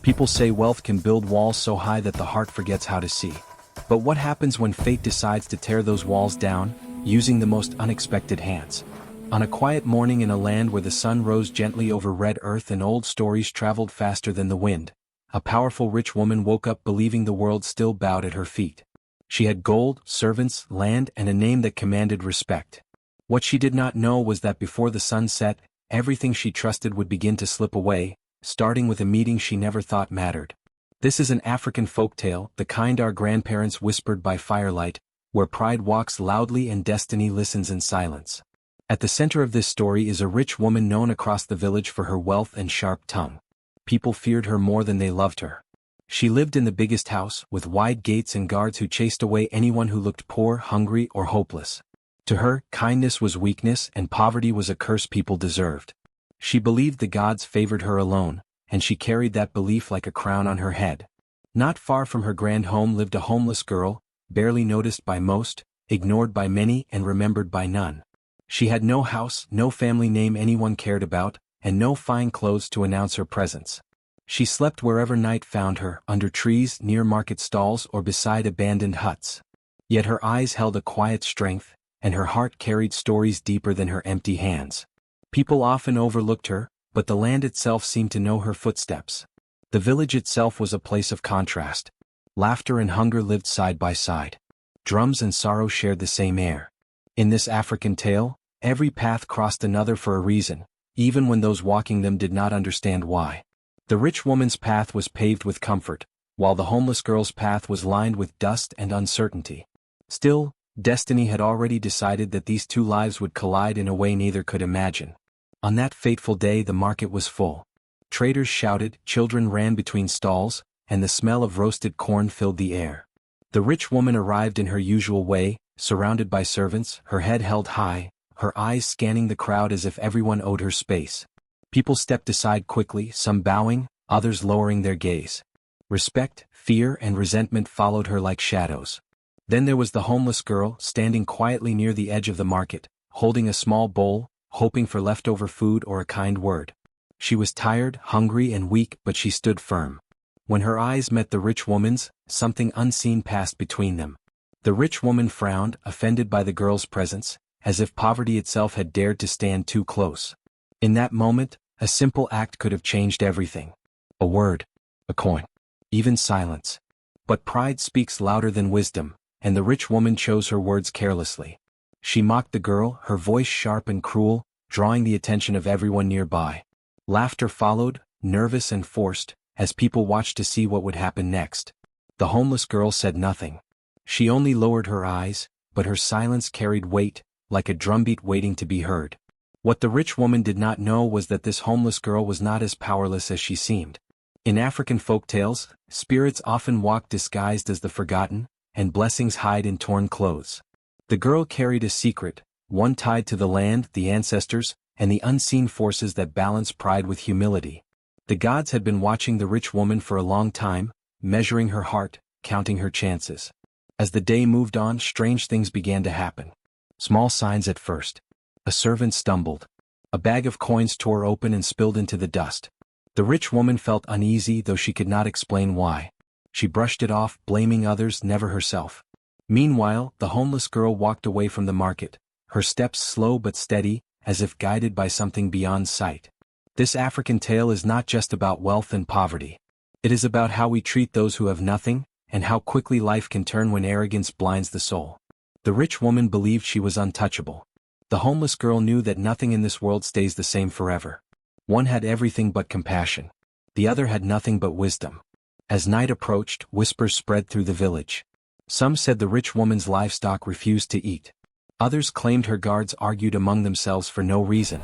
People say wealth can build walls so high that the heart forgets how to see. But what happens when fate decides to tear those walls down, using the most unexpected hands? On a quiet morning in a land where the sun rose gently over red earth and old stories traveled faster than the wind, a powerful rich woman woke up believing the world still bowed at her feet. She had gold, servants, land, and a name that commanded respect. What she did not know was that before the sun set, everything she trusted would begin to slip away, starting with a meeting she never thought mattered. This is an African folktale, the kind our grandparents whispered by firelight, where pride walks loudly and destiny listens in silence. At the center of this story is a rich woman known across the village for her wealth and sharp tongue. People feared her more than they loved her. She lived in the biggest house, with wide gates and guards who chased away anyone who looked poor, hungry, or hopeless. To her, kindness was weakness and poverty was a curse people deserved. She believed the gods favored her alone, and she carried that belief like a crown on her head. Not far from her grand home lived a homeless girl, barely noticed by most, ignored by many, and remembered by none. She had no house, no family name anyone cared about, and no fine clothes to announce her presence. She slept wherever night found her, under trees, near market stalls, or beside abandoned huts. Yet her eyes held a quiet strength, and her heart carried stories deeper than her empty hands. People often overlooked her, but the land itself seemed to know her footsteps. The village itself was a place of contrast. Laughter and hunger lived side by side. Drums and sorrow shared the same air. In this African tale, every path crossed another for a reason, even when those walking them did not understand why. The rich woman's path was paved with comfort, while the homeless girl's path was lined with dust and uncertainty. Still, destiny had already decided that these two lives would collide in a way neither could imagine. On that fateful day the market was full. Traders shouted, children ran between stalls, and the smell of roasted corn filled the air. The rich woman arrived in her usual way, surrounded by servants, her head held high, her eyes scanning the crowd as if everyone owed her space. People stepped aside quickly, some bowing, others lowering their gaze. Respect, fear, and resentment followed her like shadows. Then there was the homeless girl, standing quietly near the edge of the market, holding a small bowl, hoping for leftover food or a kind word. She was tired, hungry, and weak, but she stood firm. When her eyes met the rich woman's, something unseen passed between them. The rich woman frowned, offended by the girl's presence, as if poverty itself had dared to stand too close. In that moment, a simple act could have changed everything. A word, a coin, even silence. But pride speaks louder than wisdom, and the rich woman chose her words carelessly. She mocked the girl, her voice sharp and cruel, drawing the attention of everyone nearby. Laughter followed, nervous and forced, as people watched to see what would happen next. The homeless girl said nothing. She only lowered her eyes, but her silence carried weight, like a drumbeat waiting to be heard. What the rich woman did not know was that this homeless girl was not as powerless as she seemed. In African folktales, spirits often walk disguised as the forgotten, and blessings hide in torn clothes. The girl carried a secret, one tied to the land, the ancestors, and the unseen forces that balance pride with humility. The gods had been watching the rich woman for a long time, measuring her heart, counting her chances. As the day moved on, strange things began to happen. Small signs at first. A servant stumbled. A bag of coins tore open and spilled into the dust. The rich woman felt uneasy, though she could not explain why. She brushed it off, blaming others, never herself. Meanwhile, the homeless girl walked away from the market, her steps slow but steady, as if guided by something beyond sight. This African tale is not just about wealth and poverty. It is about how we treat those who have nothing, and how quickly life can turn when arrogance blinds the soul. The rich woman believed she was untouchable. The homeless girl knew that nothing in this world stays the same forever. One had everything but compassion. The other had nothing but wisdom. As night approached, whispers spread through the village. Some said the rich woman's livestock refused to eat. Others claimed her guards argued among themselves for no reason.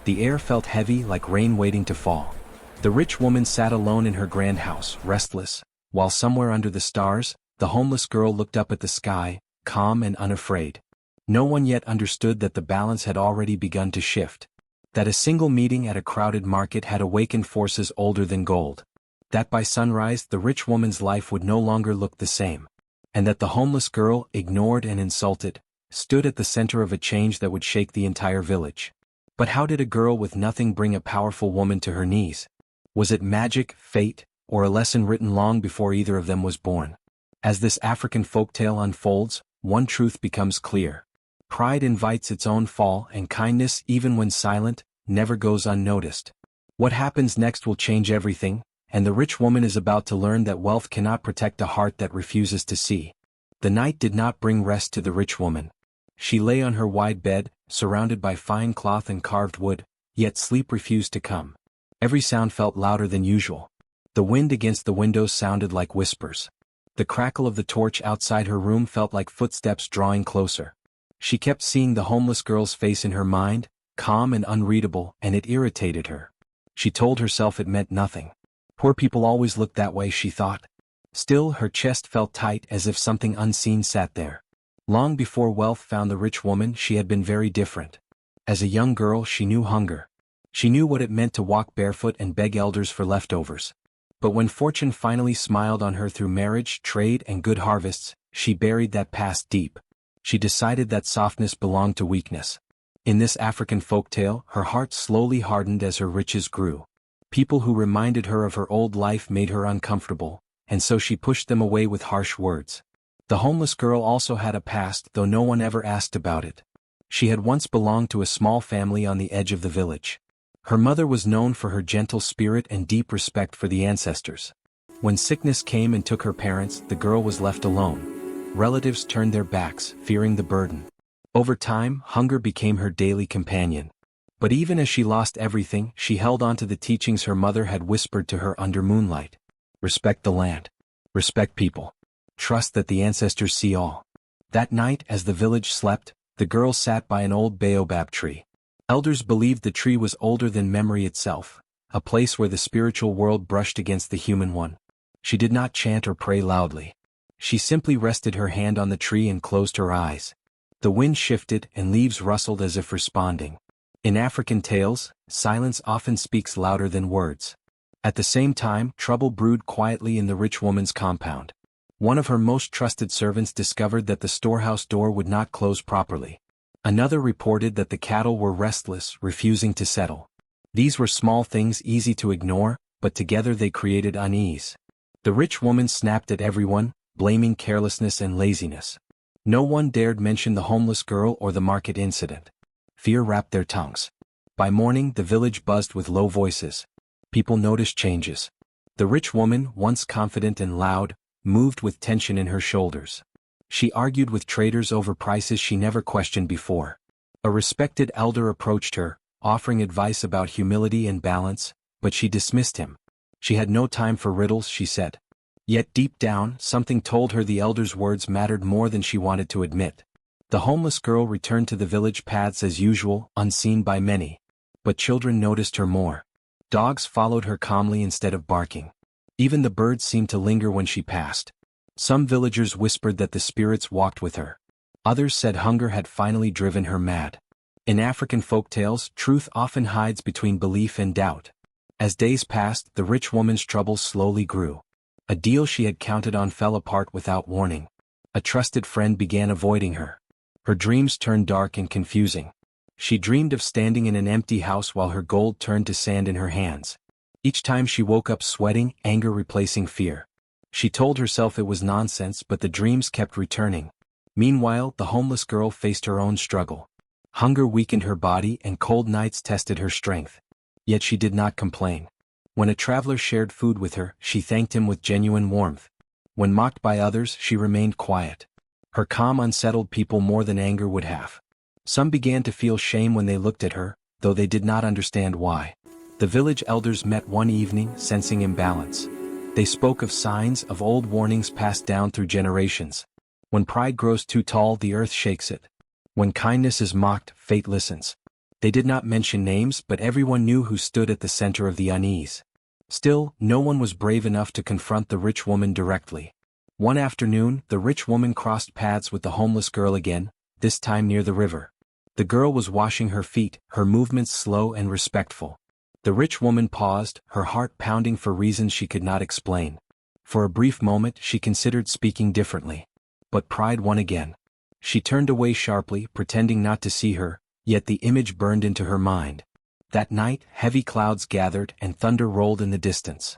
The air felt heavy, like rain waiting to fall. The rich woman sat alone in her grand house, restless, while somewhere under the stars, the homeless girl looked up at the sky, calm and unafraid. No one yet understood that the balance had already begun to shift. That a single meeting at a crowded market had awakened forces older than gold. That by sunrise the rich woman's life would no longer look the same. And that the homeless girl, ignored and insulted, stood at the center of a change that would shake the entire village. But how did a girl with nothing bring a powerful woman to her knees? Was it magic, fate, or a lesson written long before either of them was born. As this African folktale unfolds, one truth becomes clear. Pride invites its own fall, and kindness, even when silent, never goes unnoticed. What happens next will change everything, and the rich woman is about to learn that wealth cannot protect a heart that refuses to see. The night did not bring rest to the rich woman. She lay on her wide bed, surrounded by fine cloth and carved wood, yet sleep refused to come. Every sound felt louder than usual. The wind against the windows sounded like whispers. The crackle of the torch outside her room felt like footsteps drawing closer. She kept seeing the homeless girl's face in her mind, calm and unreadable, and it irritated her. She told herself it meant nothing. Poor people always looked that way, she thought. Still, her chest felt tight as if something unseen sat there. Long before wealth found the rich woman, she had been very different. As a young girl, she knew hunger. She knew what it meant to walk barefoot and beg elders for leftovers. But when fortune finally smiled on her through marriage, trade, and good harvests, she buried that past deep. She decided that softness belonged to weakness. In this African folktale, her heart slowly hardened as her riches grew. People who reminded her of her old life made her uncomfortable, and so she pushed them away with harsh words. The homeless girl also had a past, though no one ever asked about it. She had once belonged to a small family on the edge of the village. Her mother was known for her gentle spirit and deep respect for the ancestors. When sickness came and took her parents, the girl was left alone. Relatives turned their backs, fearing the burden. Over time, hunger became her daily companion. But even as she lost everything, she held on to the teachings her mother had whispered to her under moonlight. Respect the land. Respect people. Trust that the ancestors see all. That night, as the village slept, the girl sat by an old baobab tree. Elders believed the tree was older than memory itself, a place where the spiritual world brushed against the human one. She did not chant or pray loudly. She simply rested her hand on the tree and closed her eyes. The wind shifted and leaves rustled as if responding. In African tales, silence often speaks louder than words. At the same time, trouble brewed quietly in the rich woman's compound. One of her most trusted servants discovered that the storehouse door would not close properly. Another reported that the cattle were restless, refusing to settle. These were small things easy to ignore, but together they created unease. The rich woman snapped at everyone, blaming carelessness and laziness. No one dared mention the homeless girl or the market incident. Fear wrapped their tongues. By morning, the village buzzed with low voices. People noticed changes. The rich woman, once confident and loud, moved with tension in her shoulders. She argued with traders over prices she never questioned before. A respected elder approached her, offering advice about humility and balance, but she dismissed him. She had no time for riddles, she said. Yet deep down, something told her the elder's words mattered more than she wanted to admit. The homeless girl returned to the village paths as usual, unseen by many. But children noticed her more. Dogs followed her calmly instead of barking. Even the birds seemed to linger when she passed. Some villagers whispered that the spirits walked with her. Others said hunger had finally driven her mad. In African folktales, truth often hides between belief and doubt. As days passed, the rich woman's troubles slowly grew. A deal she had counted on fell apart without warning. A trusted friend began avoiding her. Her dreams turned dark and confusing. She dreamed of standing in an empty house while her gold turned to sand in her hands. Each time she woke up sweating, anger replacing fear. She told herself it was nonsense, but the dreams kept returning. Meanwhile, the homeless girl faced her own struggle. Hunger weakened her body and cold nights tested her strength. Yet she did not complain. When a traveler shared food with her, she thanked him with genuine warmth. When mocked by others, she remained quiet. Her calm unsettled people more than anger would have. Some began to feel shame when they looked at her, though they did not understand why. The village elders met one evening, sensing imbalance. They spoke of signs, of old warnings passed down through generations. When pride grows too tall, the earth shakes it. When kindness is mocked, fate listens. They did not mention names, but everyone knew who stood at the center of the unease. Still, no one was brave enough to confront the rich woman directly. One afternoon, the rich woman crossed paths with the homeless girl again, this time near the river. The girl was washing her feet, her movements slow and respectful. The rich woman paused, her heart pounding for reasons she could not explain. For a brief moment, she considered speaking differently. But pride won again. She turned away sharply, pretending not to see her, yet the image burned into her mind. That night, heavy clouds gathered and thunder rolled in the distance.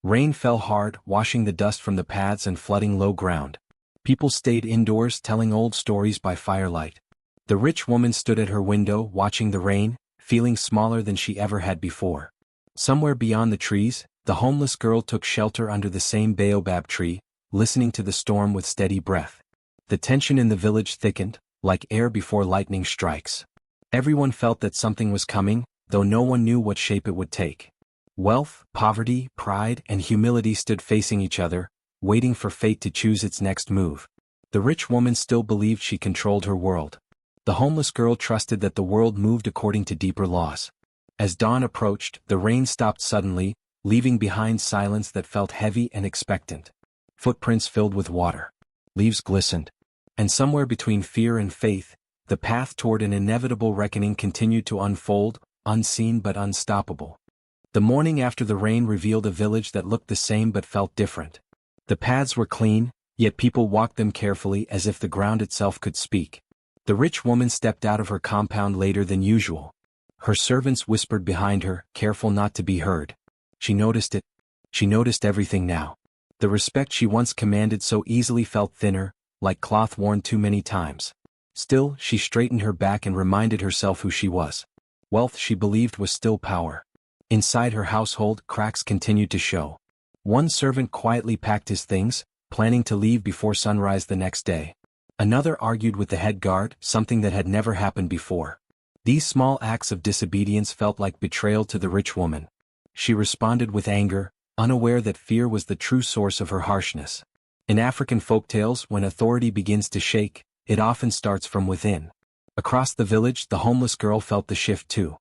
Rain fell hard, washing the dust from the paths and flooding low ground. People stayed indoors telling old stories by firelight. The rich woman stood at her window watching the rain, feeling smaller than she ever had before. Somewhere beyond the trees, the homeless girl took shelter under the same baobab tree, listening to the storm with steady breath. The tension in the village thickened, like air before lightning strikes. Everyone felt that something was coming, though no one knew what shape it would take. Wealth, poverty, pride, and humility stood facing each other, waiting for fate to choose its next move. The rich woman still believed she controlled her world. The homeless girl trusted that the world moved according to deeper laws. As dawn approached, the rain stopped suddenly, leaving behind silence that felt heavy and expectant. Footprints filled with water. Leaves glistened. And somewhere between fear and faith, the path toward an inevitable reckoning continued to unfold, unseen but unstoppable. The morning after the rain revealed a village that looked the same but felt different. The paths were clean, yet people walked them carefully as if the ground itself could speak. The rich woman stepped out of her compound later than usual. Her servants whispered behind her, careful not to be heard. She noticed it. She noticed everything now. The respect she once commanded so easily felt thinner, like cloth worn too many times. Still, she straightened her back and reminded herself who she was. Wealth she believed was still power. Inside her household, cracks continued to show. One servant quietly packed his things, planning to leave before sunrise the next day. Another argued with the head guard, something that had never happened before. These small acts of disobedience felt like betrayal to the rich woman. She responded with anger, unaware that fear was the true source of her harshness. In African folktales, when authority begins to shake, it often starts from within. Across the village, the homeless girl felt the shift too.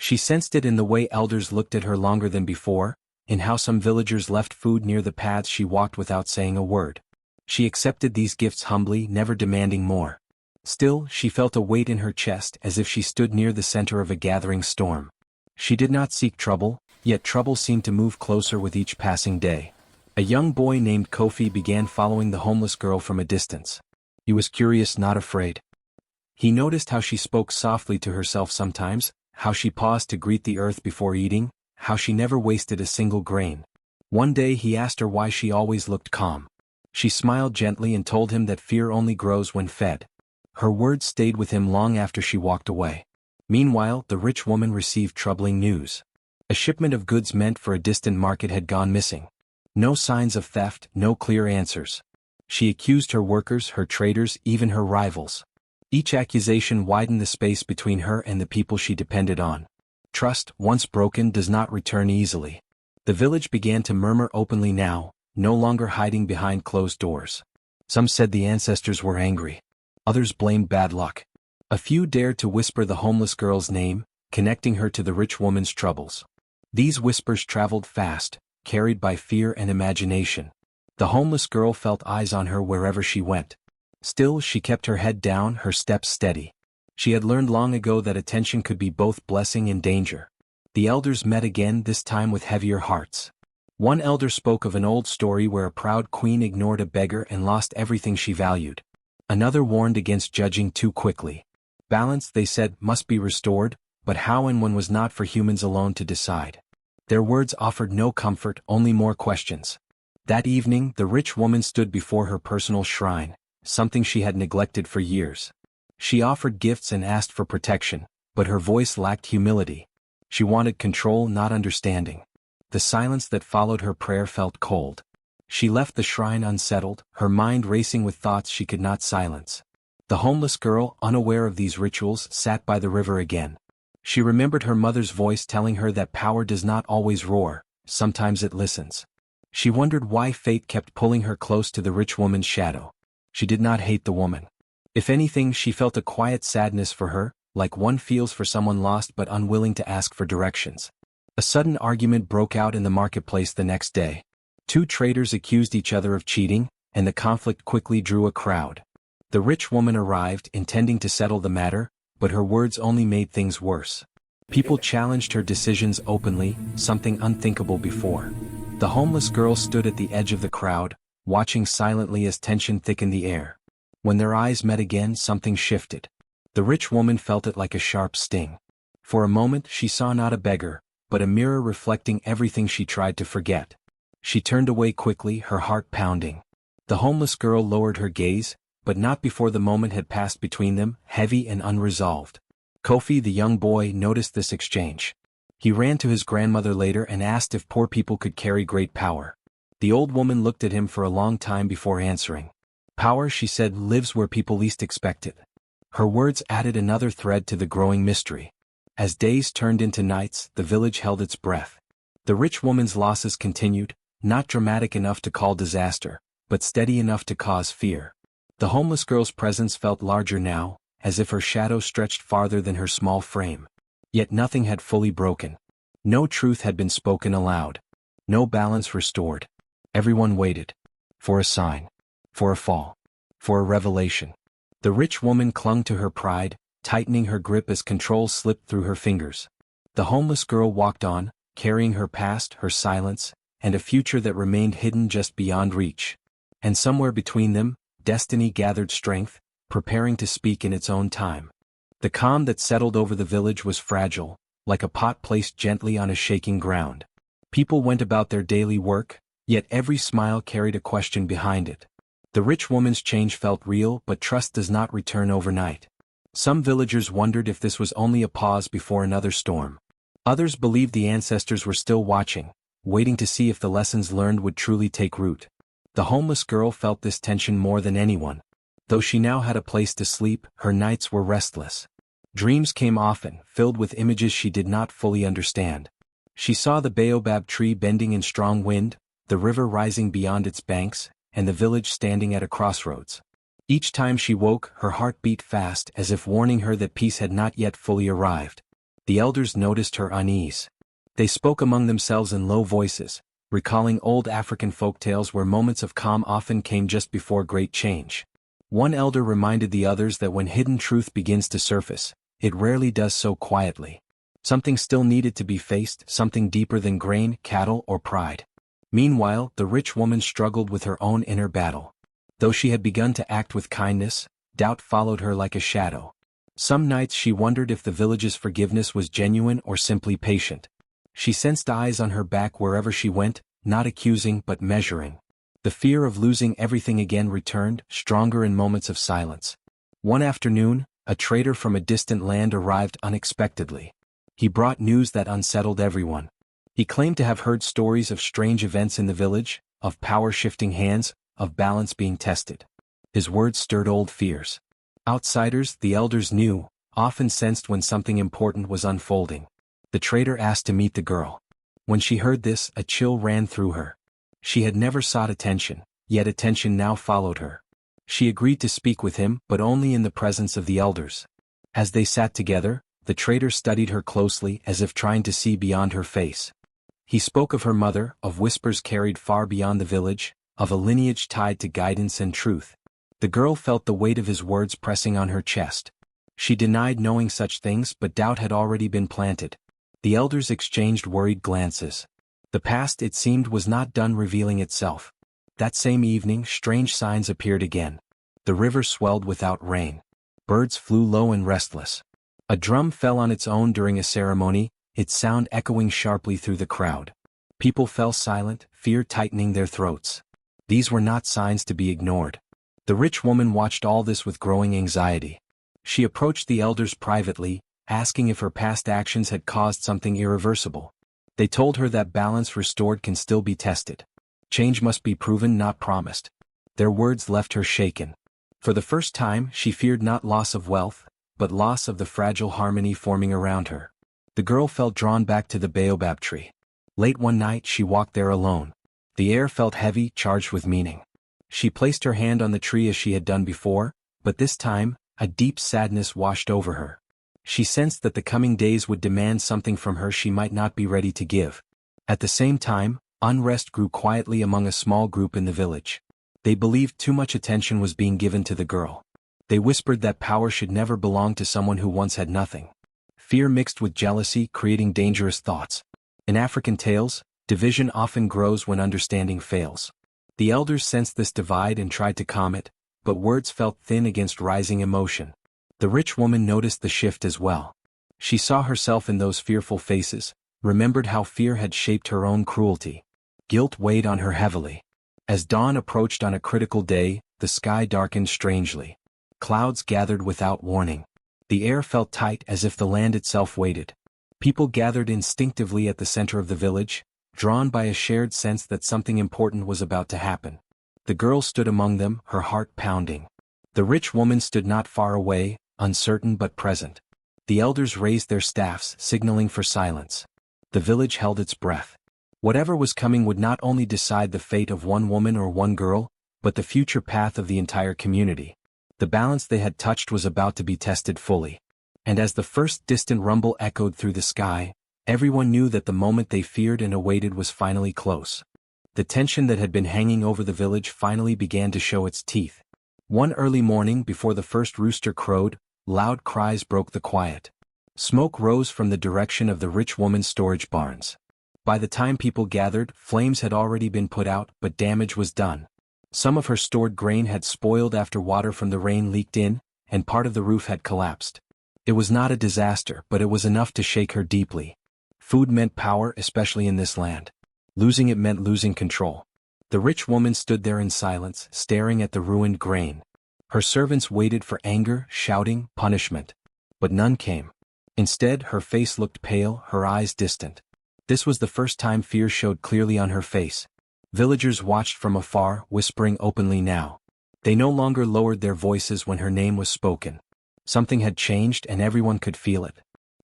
She sensed it in the way elders looked at her longer than before, in how some villagers left food near the paths she walked without saying a word. She accepted these gifts humbly, never demanding more. Still, she felt a weight in her chest as if she stood near the center of a gathering storm. She did not seek trouble, yet trouble seemed to move closer with each passing day. A young boy named Kofi began following the homeless girl from a distance. He was curious, not afraid. He noticed how she spoke softly to herself sometimes, how she paused to greet the earth before eating, how she never wasted a single grain. One day he asked her why she always looked calm. She smiled gently and told him that fear only grows when fed. Her words stayed with him long after she walked away. Meanwhile, the rich woman received troubling news. A shipment of goods meant for a distant market had gone missing. No signs of theft, no clear answers. She accused her workers, her traders, even her rivals. Each accusation widened the space between her and the people she depended on. Trust, once broken, does not return easily. The village began to murmur openly now, no longer hiding behind closed doors. Some said the ancestors were angry. Others blamed bad luck. A few dared to whisper the homeless girl's name, connecting her to the rich woman's troubles. These whispers traveled fast, carried by fear and imagination. The homeless girl felt eyes on her wherever she went. Still, she kept her head down, her steps steady. She had learned long ago that attention could be both blessing and danger. The elders met again, this time with heavier hearts. One elder spoke of an old story where a proud queen ignored a beggar and lost everything she valued. Another warned against judging too quickly. Balance, they said, must be restored, but how and when was not for humans alone to decide. Their words offered no comfort, only more questions. That evening, the rich woman stood before her personal shrine, something she had neglected for years. She offered gifts and asked for protection, but her voice lacked humility. She wanted control, not understanding. The silence that followed her prayer felt cold. She left the shrine unsettled, her mind racing with thoughts she could not silence. The homeless girl, unaware of these rituals, sat by the river again. She remembered her mother's voice telling her that power does not always roar, sometimes it listens. She wondered why fate kept pulling her close to the rich woman's shadow. She did not hate the woman. If anything, she felt a quiet sadness for her, like one feels for someone lost but unwilling to ask for directions. A sudden argument broke out in the marketplace the next day. Two traders accused each other of cheating, and the conflict quickly drew a crowd. The rich woman arrived, intending to settle the matter, but her words only made things worse. People challenged her decisions openly, something unthinkable before. The homeless girl stood at the edge of the crowd, watching silently as tension thickened the air. When their eyes met again, something shifted. The rich woman felt it like a sharp sting. For a moment she saw not a beggar, but a mirror reflecting everything she tried to forget. She turned away quickly, her heart pounding. The homeless girl lowered her gaze, but not before the moment had passed between them, heavy and unresolved. Kofi, the young boy, noticed this exchange. He ran to his grandmother later and asked if poor people could carry great power. The old woman looked at him for a long time before answering. Power, she said, lives where people least expect it. Her words added another thread to the growing mystery. As days turned into nights, the village held its breath. The rich woman's losses continued, not dramatic enough to call disaster, but steady enough to cause fear. The homeless girl's presence felt larger now, as if her shadow stretched farther than her small frame. Yet nothing had fully broken. No truth had been spoken aloud. No balance restored. Everyone waited. For a sign. For a fall. For a revelation. The rich woman clung to her pride, tightening her grip as control slipped through her fingers. The homeless girl walked on, carrying her past, her silence, and a future that remained hidden just beyond reach. And somewhere between them, destiny gathered strength, preparing to speak in its own time. The calm that settled over the village was fragile, like a pot placed gently on a shaking ground. People went about their daily work, yet every smile carried a question behind it. The rich woman's change felt real, but trust does not return overnight. Some villagers wondered if this was only a pause before another storm. Others believed the ancestors were still watching, waiting to see if the lessons learned would truly take root. The homeless girl felt this tension more than anyone. Though she now had a place to sleep, her nights were restless. Dreams came often, filled with images she did not fully understand. She saw the baobab tree bending in strong wind, the river rising beyond its banks, and the village standing at a crossroads. Each time she woke, her heart beat fast as if warning her that peace had not yet fully arrived. The elders noticed her unease. They spoke among themselves in low voices, recalling old African folktales where moments of calm often came just before great change. One elder reminded the others that when hidden truth begins to surface, it rarely does so quietly. Something still needed to be faced, something deeper than grain, cattle, or pride. Meanwhile, the rich woman struggled with her own inner battle. Though she had begun to act with kindness, doubt followed her like a shadow. Some nights she wondered if the village's forgiveness was genuine or simply patient. She sensed eyes on her back wherever she went, not accusing but measuring. The fear of losing everything again returned, stronger in moments of silence. One afternoon, a trader from a distant land arrived unexpectedly. He brought news that unsettled everyone. He claimed to have heard stories of strange events in the village, of power shifting hands, of balance being tested. His words stirred old fears. Outsiders, the elders knew, often sensed when something important was unfolding. The trader asked to meet the girl. When she heard this, a chill ran through her. She had never sought attention, yet attention now followed her. She agreed to speak with him, but only in the presence of the elders. As they sat together, the trader studied her closely as if trying to see beyond her face. He spoke of her mother, of whispers carried far beyond the village, of a lineage tied to guidance and truth. The girl felt the weight of his words pressing on her chest. She denied knowing such things, but doubt had already been planted. The elders exchanged worried glances. The past, it seemed, was not done revealing itself. That same evening, strange signs appeared again. The river swelled without rain. Birds flew low and restless. A drum fell on its own during a ceremony, its sound echoing sharply through the crowd. People fell silent, fear tightening their throats. These were not signs to be ignored. The rich woman watched all this with growing anxiety. She approached the elders privately, asking if her past actions had caused something irreversible. They told her that balance restored can still be tested. Change must be proven, not promised. Their words left her shaken. For the first time, she feared not loss of wealth, but loss of the fragile harmony forming around her. The girl felt drawn back to the baobab tree. Late one night she walked there alone. The air felt heavy, charged with meaning. She placed her hand on the tree as she had done before, but this time, a deep sadness washed over her. She sensed that the coming days would demand something from her she might not be ready to give. At the same time, unrest grew quietly among a small group in the village. They believed too much attention was being given to the girl. They whispered that power should never belong to someone who once had nothing. Fear mixed with jealousy, creating dangerous thoughts. In African tales, division often grows when understanding fails. The elders sensed this divide and tried to calm it, but words felt thin against rising emotion. The rich woman noticed the shift as well. She saw herself in those fearful faces, remembered how fear had shaped her own cruelty. Guilt weighed on her heavily. As dawn approached on a critical day, the sky darkened strangely. Clouds gathered without warning. The air felt tight as if the land itself waited. People gathered instinctively at the center of the village, drawn by a shared sense that something important was about to happen. The girl stood among them, her heart pounding. The rich woman stood not far away, uncertain but present. The elders raised their staffs, signaling for silence. The village held its breath. Whatever was coming would not only decide the fate of one woman or one girl, but the future path of the entire community. The balance they had touched was about to be tested fully. And as the first distant rumble echoed through the sky, everyone knew that the moment they feared and awaited was finally close. The tension that had been hanging over the village finally began to show its teeth. One early morning before the first rooster crowed, loud cries broke the quiet. Smoke rose from the direction of the rich woman's storage barns. By the time people gathered, flames had already been put out, but damage was done. Some of her stored grain had spoiled after water from the rain leaked in, and part of the roof had collapsed. It was not a disaster, but it was enough to shake her deeply. Food meant power, especially in this land. Losing it meant losing control. The rich woman stood there in silence, staring at the ruined grain. Her servants waited for anger, shouting, punishment. But none came. Instead, her face looked pale, her eyes distant. This was the first time fear showed clearly on her face. Villagers watched from afar, whispering openly now. They no longer lowered their voices when her name was spoken. Something had changed and everyone could feel it.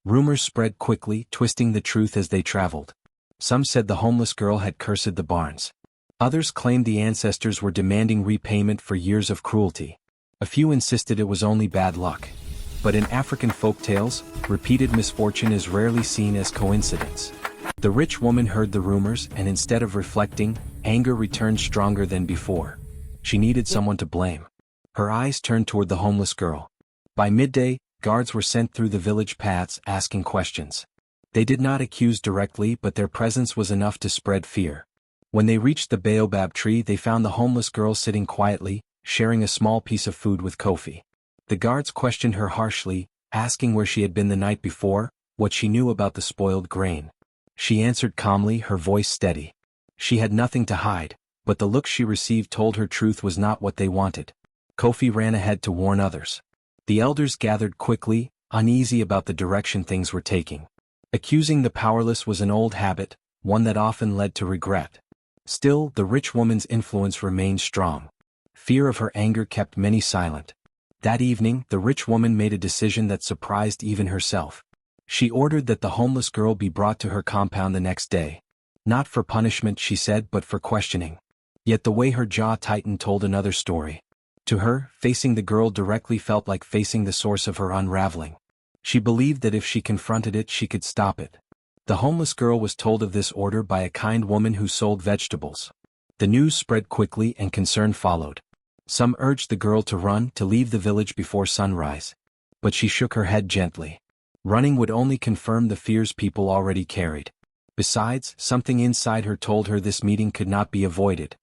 Rumors spread quickly, twisting the truth as they traveled. Some said the homeless girl had cursed the barns. Others claimed the ancestors were demanding repayment for years of cruelty. A few insisted it was only bad luck. But in African folktales, repeated misfortune is rarely seen as coincidence. The rich woman heard the rumors and instead of reflecting, anger returned stronger than before. She needed someone to blame. Her eyes turned toward the homeless girl. By midday, guards were sent through the village paths asking questions. They did not accuse directly, but their presence was enough to spread fear. When they reached the baobab tree, they found the homeless girl sitting quietly, sharing a small piece of food with Kofi. The guards questioned her harshly, asking where she had been the night before, what she knew about the spoiled grain. She answered calmly, her voice steady. She had nothing to hide, but the look she received told her truth was not what they wanted. Kofi ran ahead to warn others. The elders gathered quickly, uneasy about the direction things were taking. Accusing the powerless was an old habit, one that often led to regret. Still, the rich woman's influence remained strong. Fear of her anger kept many silent. That evening, the rich woman made a decision that surprised even herself. She ordered that the homeless girl be brought to her compound the next day. Not for punishment, she said, but for questioning. Yet the way her jaw tightened told another story. To her, facing the girl directly felt like facing the source of her unraveling. She believed that if she confronted it, she could stop it. The homeless girl was told of this order by a kind woman who sold vegetables. The news spread quickly and concern followed. Some urged the girl to run, to leave the village before sunrise. But she shook her head gently. Running would only confirm the fears people already carried. Besides, something inside her told her this meeting could not be avoided.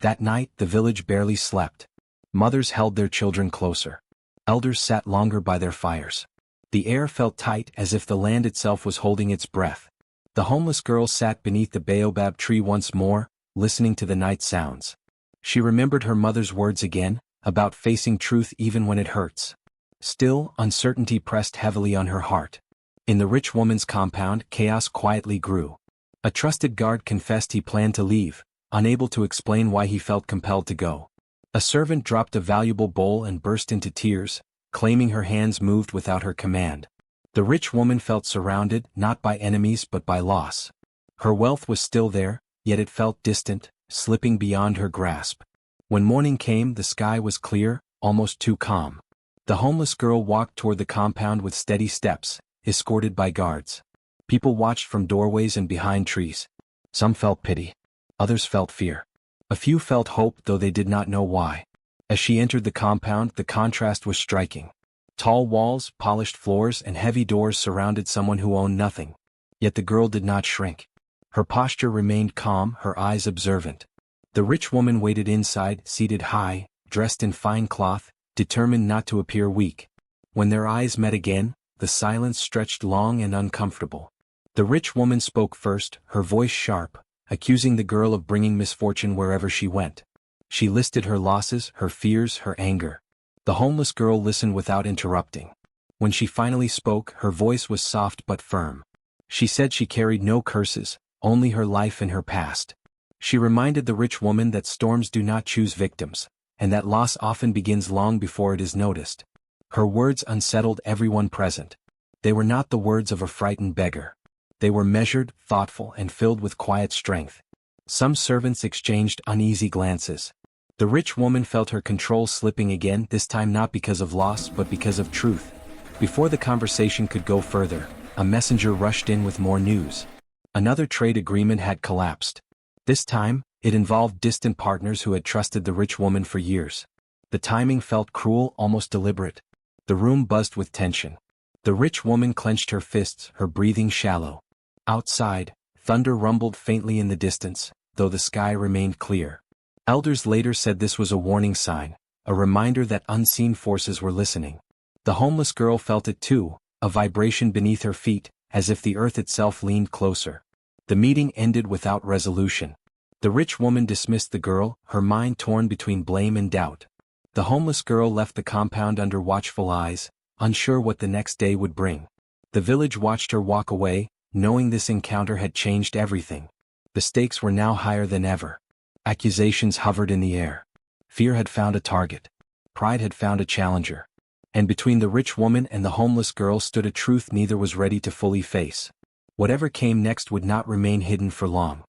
That night, the village barely slept. Mothers held their children closer. Elders sat longer by their fires. The air felt tight as if the land itself was holding its breath. The homeless girl sat beneath the baobab tree once more, listening to the night sounds. She remembered her mother's words again, about facing truth even when it hurts. Still, uncertainty pressed heavily on her heart. In the rich woman's compound, chaos quietly grew. A trusted guard confessed he planned to leave, unable to explain why he felt compelled to go. A servant dropped a valuable bowl and burst into tears, claiming her hands moved without her command. The rich woman felt surrounded, not by enemies but by loss. Her wealth was still there, yet it felt distant, slipping beyond her grasp. When morning came, the sky was clear, almost too calm. The homeless girl walked toward the compound with steady steps, escorted by guards. People watched from doorways and behind trees. Some felt pity. Others felt fear. A few felt hope, though they did not know why. As she entered the compound, the contrast was striking. Tall walls, polished floors, and heavy doors surrounded someone who owned nothing. Yet the girl did not shrink. Her posture remained calm, her eyes observant. The rich woman waited inside, seated high, dressed in fine cloth, determined not to appear weak. When their eyes met again, the silence stretched long and uncomfortable. The rich woman spoke first, her voice sharp, accusing the girl of bringing misfortune wherever she went. She listed her losses, her fears, her anger. The homeless girl listened without interrupting. When she finally spoke, her voice was soft but firm. She said she carried no curses, only her life and her past. She reminded the rich woman that storms do not choose victims, and that loss often begins long before it is noticed. Her words unsettled everyone present. They were not the words of a frightened beggar. They were measured, thoughtful, and filled with quiet strength. Some servants exchanged uneasy glances. The rich woman felt her control slipping again, this time not because of loss but because of truth. Before the conversation could go further, a messenger rushed in with more news. Another trade agreement had collapsed. This time, it involved distant partners who had trusted the rich woman for years. The timing felt cruel, almost deliberate. The room buzzed with tension. The rich woman clenched her fists, her breathing shallow. Outside, thunder rumbled faintly in the distance, though the sky remained clear. Elders later said this was a warning sign, a reminder that unseen forces were listening. The homeless girl felt it too, a vibration beneath her feet, as if the earth itself leaned closer. The meeting ended without resolution. The rich woman dismissed the girl, her mind torn between blame and doubt. The homeless girl left the compound under watchful eyes, unsure what the next day would bring. The village watched her walk away, knowing this encounter had changed everything. The stakes were now higher than ever. Accusations hovered in the air. Fear had found a target. Pride had found a challenger. And between the rich woman and the homeless girl stood a truth neither was ready to fully face. Whatever came next would not remain hidden for long.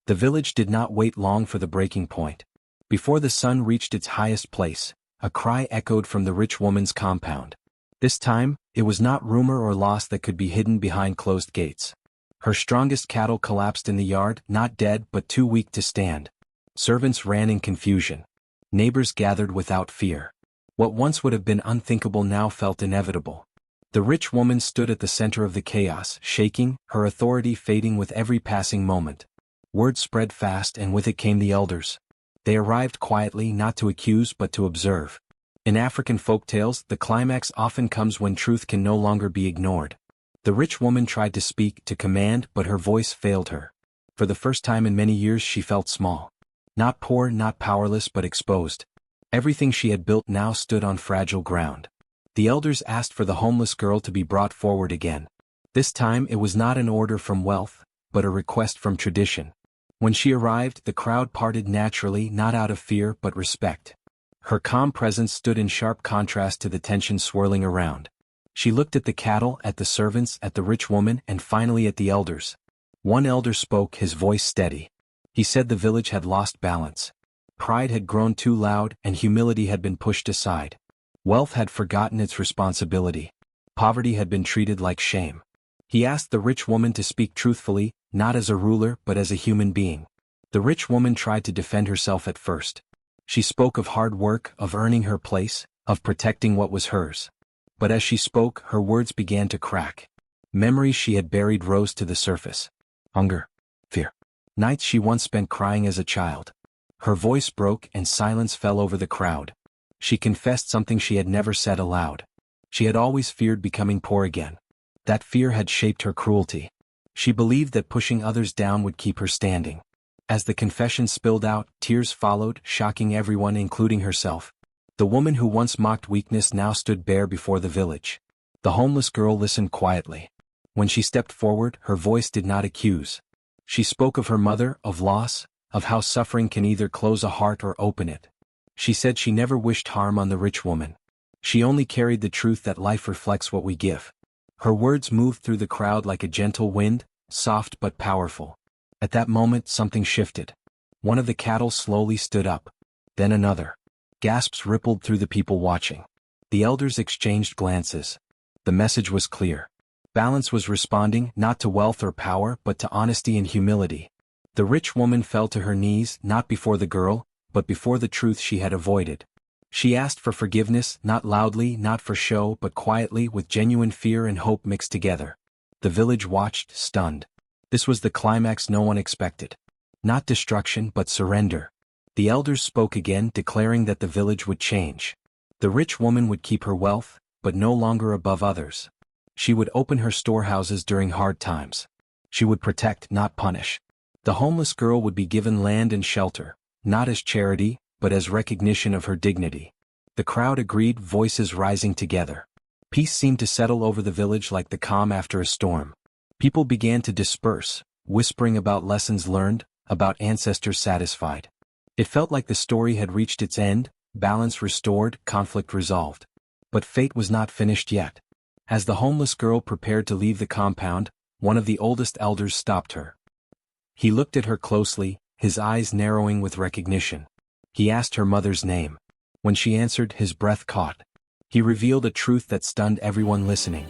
The village did not wait long for the breaking point. Before the sun reached its highest place, a cry echoed from the rich woman's compound. This time, it was not rumor or loss that could be hidden behind closed gates. Her strongest cattle collapsed in the yard, not dead but too weak to stand. Servants ran in confusion. Neighbors gathered without fear. What once would have been unthinkable now felt inevitable. The rich woman stood at the center of the chaos, shaking, her authority fading with every passing moment. Word spread fast and with it came the elders. They arrived quietly, not to accuse but to observe. In African folktales, the climax often comes when truth can no longer be ignored. The rich woman tried to speak, to command, but her voice failed her. For the first time in many years she felt small. Not poor, not powerless, but exposed. Everything she had built now stood on fragile ground. The elders asked for the homeless girl to be brought forward again. This time it was not an order from wealth, but a request from tradition. When she arrived, the crowd parted naturally, not out of fear but respect. Her calm presence stood in sharp contrast to the tension swirling around. She looked at the cattle, at the servants, at the rich woman, and finally at the elders. One elder spoke, his voice steady. He said the village had lost balance. Pride had grown too loud, and humility had been pushed aside. Wealth had forgotten its responsibility. Poverty had been treated like shame. He asked the rich woman to speak truthfully, not as a ruler but as a human being. The rich woman tried to defend herself at first. She spoke of hard work, of earning her place, of protecting what was hers. But as she spoke, her words began to crack. Memories she had buried rose to the surface. Hunger. Fear. Nights she once spent crying as a child. Her voice broke and silence fell over the crowd. She confessed something she had never said aloud. She had always feared becoming poor again. That fear had shaped her cruelty. She believed that pushing others down would keep her standing. As the confession spilled out, tears followed, shocking everyone including herself. The woman who once mocked weakness now stood bare before the village. The homeless girl listened quietly. When she stepped forward, her voice did not accuse. She spoke of her mother, of loss, of how suffering can either close a heart or open it. She said she never wished harm on the rich woman. She only carried the truth that life reflects what we give. Her words moved through the crowd like a gentle wind, soft but powerful. At that moment something shifted. One of the cattle slowly stood up. Then another. Gasps rippled through the people watching. The elders exchanged glances. The message was clear. Balance was responding, not to wealth or power but to honesty and humility. The rich woman fell to her knees, not before the girl, but before the truth she had avoided. She asked for forgiveness, not loudly, not for show, but quietly, with genuine fear and hope mixed together. The village watched, stunned. This was the climax no one expected. Not destruction, but surrender. The elders spoke again, declaring that the village would change. The rich woman would keep her wealth, but no longer above others. She would open her storehouses during hard times. She would protect, not punish. The homeless girl would be given land and shelter, not as charity, but as recognition of her dignity. The crowd agreed, voices rising together. Peace seemed to settle over the village like the calm after a storm. People began to disperse, whispering about lessons learned, about ancestors satisfied. It felt like the story had reached its end, balance restored, conflict resolved. But fate was not finished yet. As the homeless girl prepared to leave the compound, one of the oldest elders stopped her. He looked at her closely, his eyes narrowing with recognition. He asked her mother's name. When she answered, his breath caught. He revealed a truth that stunned everyone listening.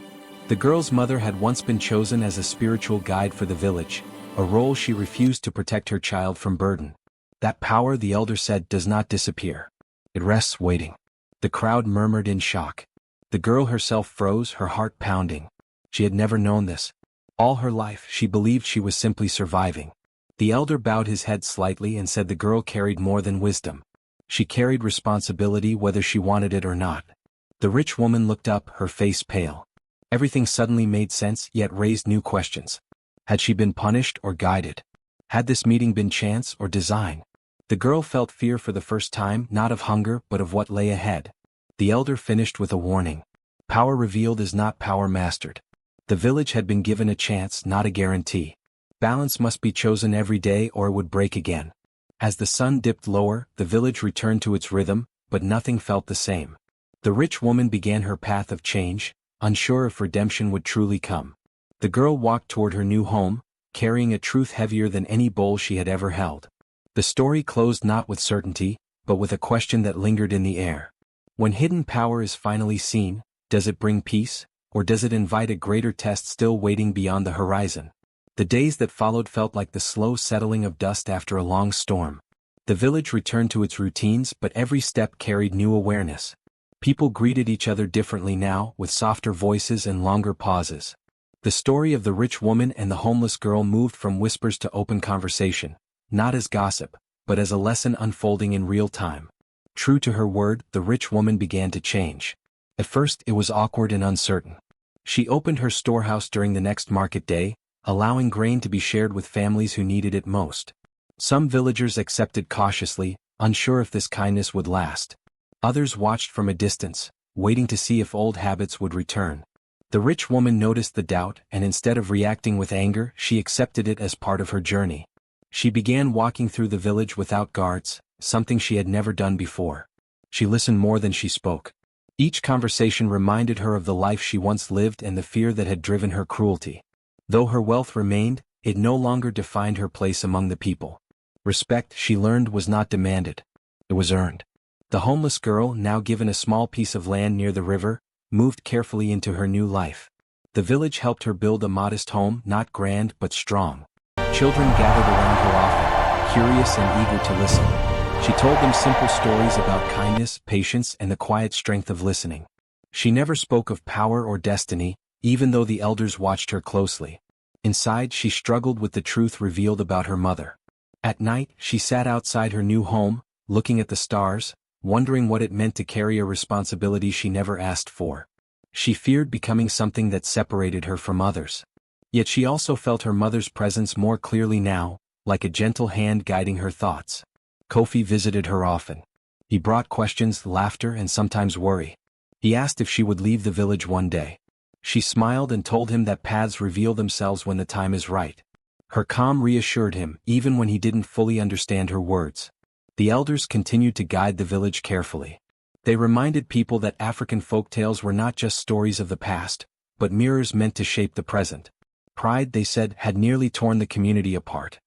The girl's mother had once been chosen as a spiritual guide for the village, a role she refused to protect her child from burden. That power, the elder said, does not disappear. It rests waiting. The crowd murmured in shock. The girl herself froze, her heart pounding. She had never known this. All her life, she believed she was simply surviving. The elder bowed his head slightly and said the girl carried more than wisdom. She carried responsibility whether she wanted it or not. The rich woman looked up, her face pale. Everything suddenly made sense, yet raised new questions. Had she been punished or guided? Had this meeting been chance or design? The girl felt fear for the first time, not of hunger but of what lay ahead. The elder finished with a warning. Power revealed is not power mastered. The village had been given a chance, not a guarantee. Balance must be chosen every day or it would break again. As the sun dipped lower, the village returned to its rhythm, but nothing felt the same. The rich woman began her path of change, unsure if redemption would truly come. The girl walked toward her new home, carrying a truth heavier than any bowl she had ever held. The story closed not with certainty, but with a question that lingered in the air. When hidden power is finally seen, does it bring peace, or does it invite a greater test still waiting beyond the horizon? The days that followed felt like the slow settling of dust after a long storm. The village returned to its routines, but every step carried new awareness. People greeted each other differently now, with softer voices and longer pauses. The story of the rich woman and the homeless girl moved from whispers to open conversation, not as gossip, but as a lesson unfolding in real time. True to her word, the rich woman began to change. At first it was awkward and uncertain. She opened her storehouse during the next market day, allowing grain to be shared with families who needed it most. Some villagers accepted cautiously, unsure if this kindness would last. Others watched from a distance, waiting to see if old habits would return. The rich woman noticed the doubt, and instead of reacting with anger, she accepted it as part of her journey. She began walking through the village without guards, something she had never done before. She listened more than she spoke. Each conversation reminded her of the life she once lived and the fear that had driven her cruelty. Though her wealth remained, it no longer defined her place among the people. Respect, she learned, was not demanded. It was earned. The homeless girl, now given a small piece of land near the river, moved carefully into her new life. The village helped her build a modest home, not grand but strong. Children gathered around her often, curious and eager to listen. She told them simple stories about kindness, patience, and the quiet strength of listening. She never spoke of power or destiny, even though the elders watched her closely. Inside, she struggled with the truth revealed about her mother. At night, she sat outside her new home, looking at the stars, wondering what it meant to carry a responsibility she never asked for. She feared becoming something that separated her from others. Yet she also felt her mother's presence more clearly now, like a gentle hand guiding her thoughts. Kofi visited her often. He brought questions, laughter, and sometimes worry. He asked if she would leave the village one day. She smiled and told him that paths reveal themselves when the time is right. Her calm reassured him, even when he didn't fully understand her words. The elders continued to guide the village carefully. They reminded people that African folktales were not just stories of the past, but mirrors meant to shape the present. Pride, they said, had nearly torn the community apart.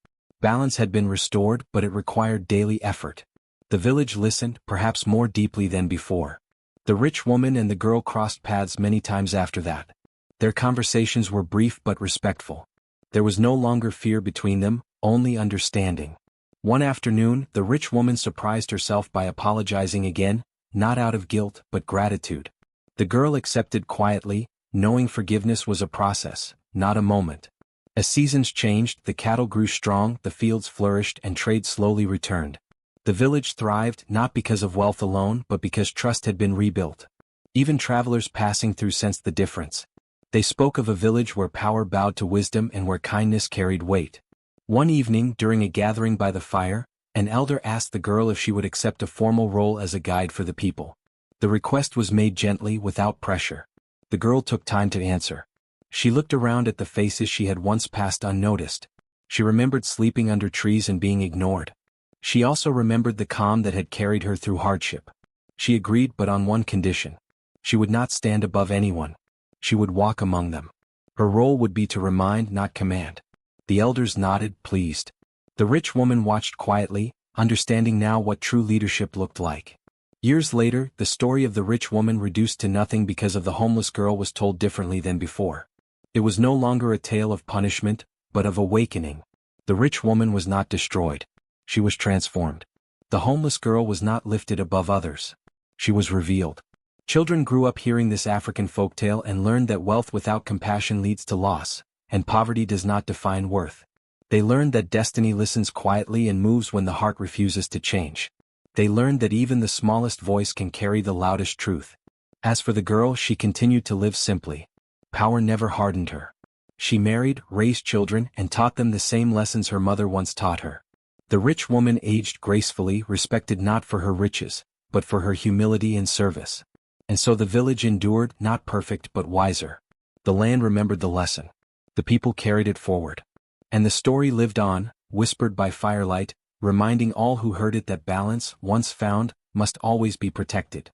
Balance had been restored, but it required daily effort. The village listened, perhaps more deeply than before. The rich woman and the girl crossed paths many times after that. Their conversations were brief but respectful. There was no longer fear between them, only understanding. One afternoon, the rich woman surprised herself by apologizing again, not out of guilt but gratitude. The girl accepted quietly, knowing forgiveness was a process, not a moment. As seasons changed, the cattle grew strong, the fields flourished, and trade slowly returned. The village thrived, not because of wealth alone but because trust had been rebuilt. Even travelers passing through sensed the difference. They spoke of a village where power bowed to wisdom and where kindness carried weight. One evening, during a gathering by the fire, an elder asked the girl if she would accept a formal role as a guide for the people. The request was made gently, without pressure. The girl took time to answer. She looked around at the faces she had once passed unnoticed. She remembered sleeping under trees and being ignored. She also remembered the calm that had carried her through hardship. She agreed, but on one condition. She would not stand above anyone. She would walk among them. Her role would be to remind, not command. The elders nodded, pleased. The rich woman watched quietly, understanding now what true leadership looked like. Years later, the story of the rich woman reduced to nothing because of the homeless girl was told differently than before. It was no longer a tale of punishment, but of awakening. The rich woman was not destroyed. She was transformed. The homeless girl was not lifted above others. She was revealed. Children grew up hearing this African folktale and learned that wealth without compassion leads to loss, and poverty does not define worth. They learned that destiny listens quietly and moves when the heart refuses to change. They learned that even the smallest voice can carry the loudest truth. As for the girl, she continued to live simply. Power never hardened her. She married, raised children, and taught them the same lessons her mother once taught her. The rich woman aged gracefully, respected not for her riches, but for her humility and service. And so the village endured, not perfect but wiser. The land remembered the lesson. The people carried it forward. And the story lived on, whispered by firelight, reminding all who heard it that balance, once found, must always be protected.